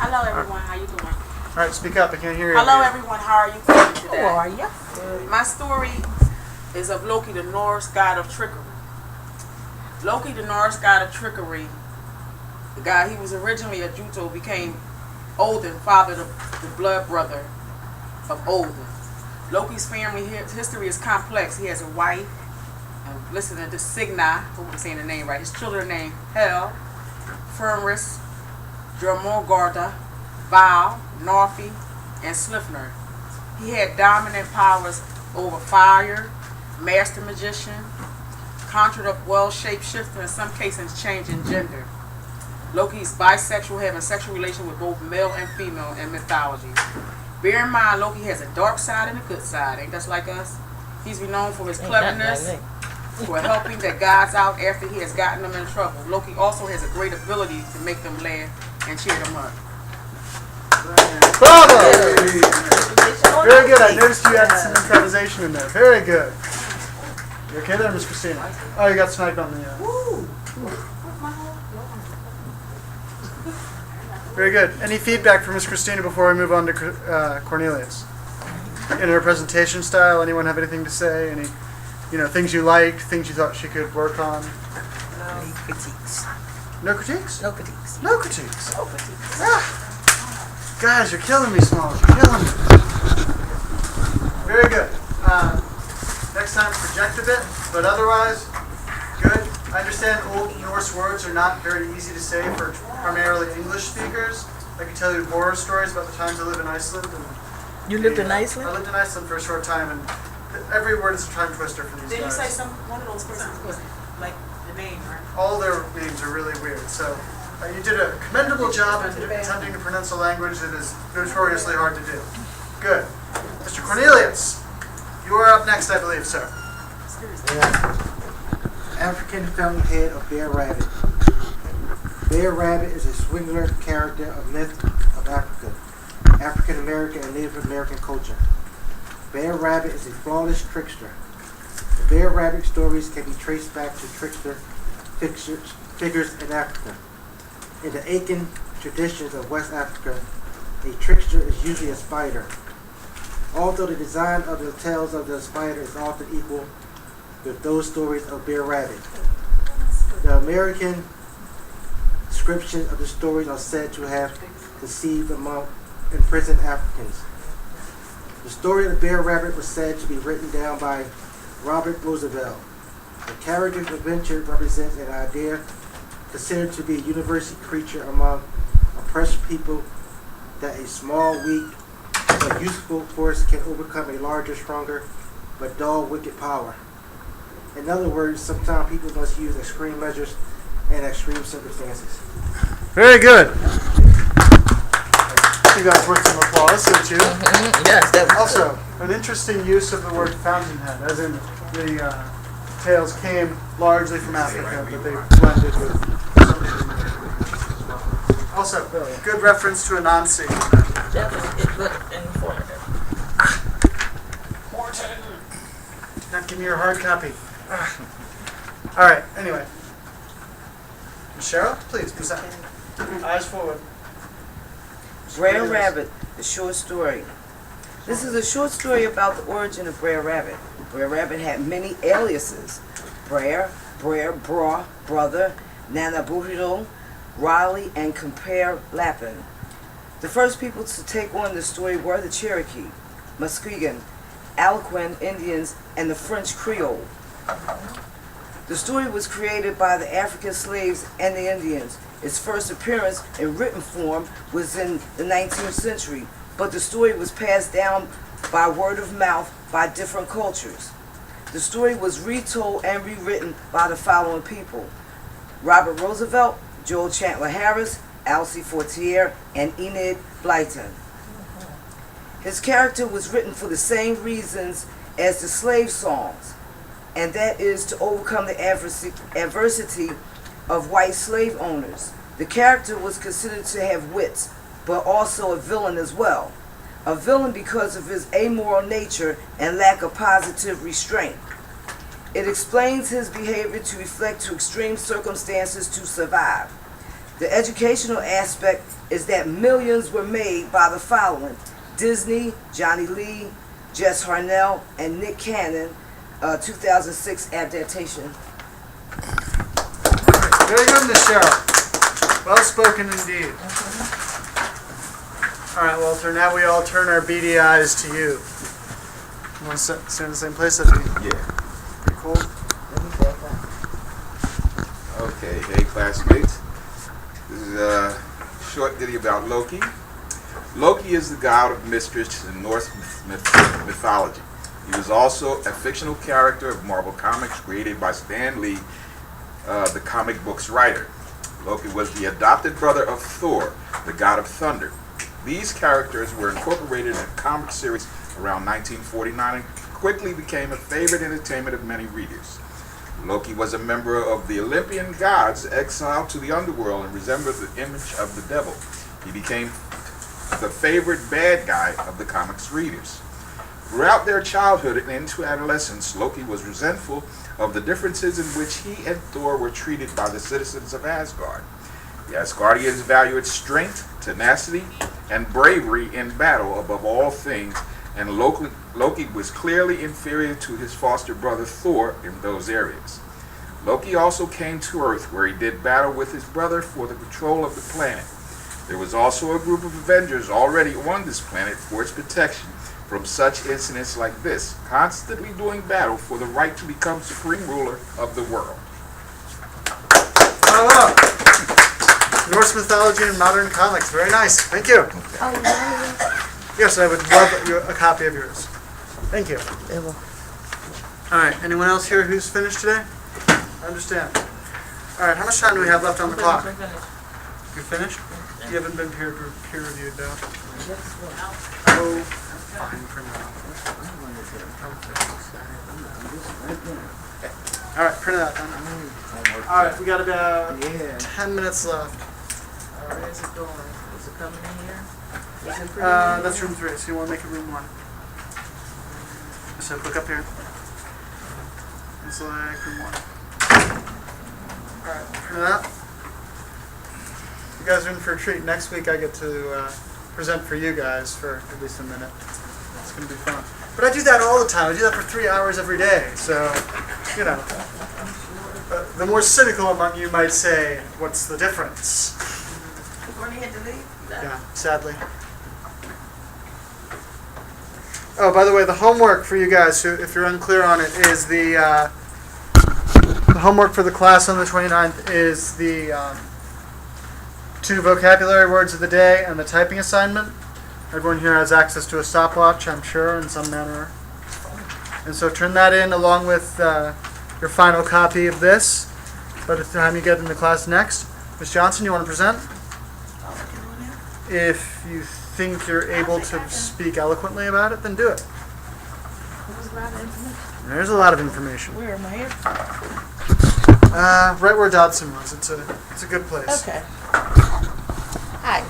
Hello everyone, how you doing? All right, speak up. I can't hear you. Hello everyone, how are you feeling today? How are you? My story is of Loki, the Norse god of trickery. Loki, the Norse god of trickery, the guy, he was originally a Juto, became Odin, father, the blood brother of Odin. Loki's family history is complex. He has a wife, and listen to this, Signa, I hope I'm saying the name right. His children are named Hel, Fenris, Jormungandr, Val, Norfi, and Slifner. He had dominant powers over fire, master magician, conjured up well shapeshifter, in some cases changing gender. Loki is bisexual, having sexual relation with both male and female in mythology. Bear in mind, Loki has a dark side and a good side. Ain't that like us? He's renowned for his cleverness, for helping the gods out after he has gotten them in trouble. Loki also has a great ability to make them laugh and cheer them up. Bravo! Very good. I noticed you had some improvisation in there. Very good. You okay there, Miss Christina? Oh, you got sniped on the... Very good. Any feedback from Miss Christina before we move on to Cornelius? In her presentation style, anyone have anything to say? Any, things you liked, things you thought she could work on? No critiques. No critiques? No critiques. No critiques. No critiques. Ah. Guys, you're killing me, Smalls. You're killing me. Very good. Next time, project a bit, but otherwise, good. I understand Old Norse words are not very easy to say for primarily English speakers. I can tell you horror stories about the times I lived in Iceland. And You lived in Iceland? I lived in Iceland for a short time, and every word is a tongue twister for these Did you guys. say one of those persons was like the name, right? All their names are really weird, so you did a commendable job in attempting to pronounce a language that is notoriously hard to do. Good. Mr. Cornelius, you are up next, I believe, sir. Yeah. African fountainhead of Bear Rabbit. Bear Rabbit is a singular character of myth of Africa, African American and Native American culture. Bear Rabbit is a flawless trickster. The Bear Rabbit stories can be traced back to trickster figures in Africa. In the Akan traditions of West Africa, a trickster is usually a spider. Although the design of the tails of the spider is often equal with those stories of Bear Rabbit. The American descriptions of the stories are said to have deceived among imprisoned Africans. The story of the Bear Rabbit was said to be written down by Robert Roosevelt. The character's adventure represents an idea considered to be a universal creature among oppressed people, that a small, weak, but useful force can overcome a larger, stronger, but dull, wicked power. In other words, sometimes people must use extreme measures in extreme circumstances. Very good. You guys worth some applause, don't you? Yes, that was Also, an interesting use of the word fountainhead, as in the tales came largely from Africa, but they blended with. Also, good reference to Anansi. That was it looked informative. Morton! Not give me your hard copy. Alright, anyway. Cheryl, please present. Eyes forward. Brer Rabbit, the short story. This is a short story about the origin of Brer Rabbit. Brer Rabbit had many aliases. Brer, Bra, Brother, Nanabuhido, Riley, and Compare Lapin. The first people to take on the story were the Cherokee, Muskegon, Algonquin Indians, and the French Creole. The story was created by the African slaves and the Indians. Its first appearance in written form was in the 19th century, but the story was passed down by word of mouth by different cultures. The story was retold and rewritten by the following people: Robert Roosevelt, Joel Chandler Harris, Alcee Fortier, and Enid Blyton. His character was written for the same reasons as the slave songs, and that is to overcome the adversity of white slave owners. The character was considered to have wits, but also a villain as well. A villain because of his amoral nature and lack of positive restraint. It explains his behavior to reflect to extreme circumstances to survive. The educational aspect is that millions were made by the following: Disney, Johnny Lee, Jess Harnell, and Nick Cannon, 2006 adaptation. Very good, Miss Cheryl. Well spoken indeed. All right, Walter, now we all turn our beady eyes to you. You want to stand in the same place? That'd be Yeah. pretty cool. Okay. Hey, classmates. This is a short ditty about Loki. Loki is the god of mysteries in Norse mythology. He was also a fictional character of Marvel Comics created by Stan Lee, the comic books writer. Loki was the adopted brother of Thor, the god of thunder. These characters were incorporated in a comic series around 1949 and quickly became a favorite entertainment of many readers. Loki was a member of the Olympian gods exiled to the underworld and resembled the image of the devil. He became the favorite bad guy of the comics readers. Throughout their childhood and into adolescence, Loki was resentful of the differences in which he and Thor were treated by the citizens of Asgard. The Asgardians valued strength, tenacity, and bravery in battle above all things, and Loki was clearly inferior to his foster brother Thor in those areas. Loki also came to Earth, where he did battle with his brother for the control of the planet. There was also a group of Avengers already on this planet for its protection from such incidents like this, constantly doing battle for the right to become supreme ruler of the world. Bravo! Norse mythology and modern comics. Very nice. Thank you. Yes, I would love a copy of yours. Thank you. All right. Anyone else here who's finished today? I understand. All right. How much time do we have left on the clock? You finished? You haven't been peer reviewed, though. Oh, fine for now. All right. Print it out then. All right. We got about 10 minutes left. Where is it going? Is it coming in here? Is it That's room 3, so you want to make it room 1. So look up here. And select room 1. Alright, print it out. You guys are in for a treat. Next week I get to present for you guys for at least a minute. It's going to be fun. But I do that all the time. I do that for 3 hours every day. So, you know. The more cynical among you might say, what's the difference? Yeah, sadly. Oh, by the way, the homework for you guys, if you're unclear on it, is the homework for the class on the 29th is the 2 vocabulary words of the day and the typing assignment. Everyone here has access to a stopwatch, I'm sure, in some manner. And so turn that in along with your final copy of this by the time you get into class next. Ms. Johnson, you want to present? If you think you're able to speak eloquently about it, then do it. There's a lot of information. Where am I here? Right where Dodson was. It's a good place. Okay. Hi.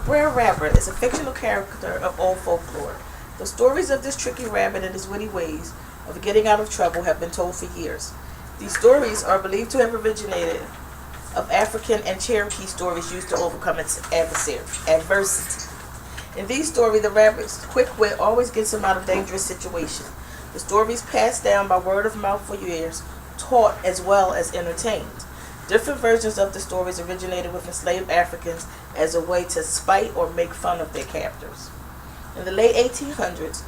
Brer Rabbit is a fictional character of old folklore. The stories of this tricky rabbit and his witty ways of getting out of trouble have been told for years. These stories are believed to have originated of African and Cherokee stories used to overcome its adversity. In these stories, the rabbit's quick wit always gets him out of dangerous situations. The stories passed down by word of mouth for years, taught as well as entertained. Different versions of the stories originated with enslaved Africans as a way to spite or make fun of their captors. In the late 1800s,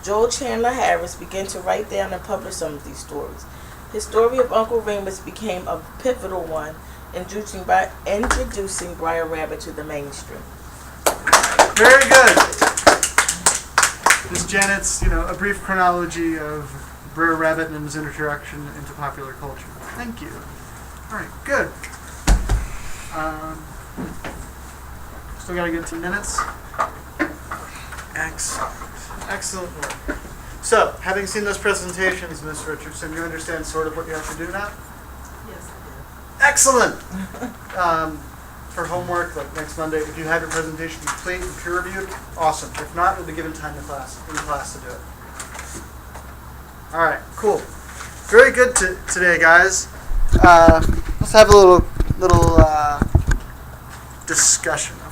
Joel Chandler Harris began to write down and publish some of these stories. His story of Uncle Remus became a pivotal one, introducing Brer Rabbit to the mainstream. Very good. Ms. Janet's, a brief chronology of Brer Rabbit and his introduction into popular culture. Thank you. All right, good. Still got a good 10 minutes. Excellent work. So, having seen those presentations, Ms. Richardson, you understand sort of what you have to do now? Yes, I Excellent. For homework, like next Monday, if you have your presentation complete and peer reviewed, awesome. If not, you'll be given time in class to do it. All right, cool. Very good today, guys. Let's have a little discussion.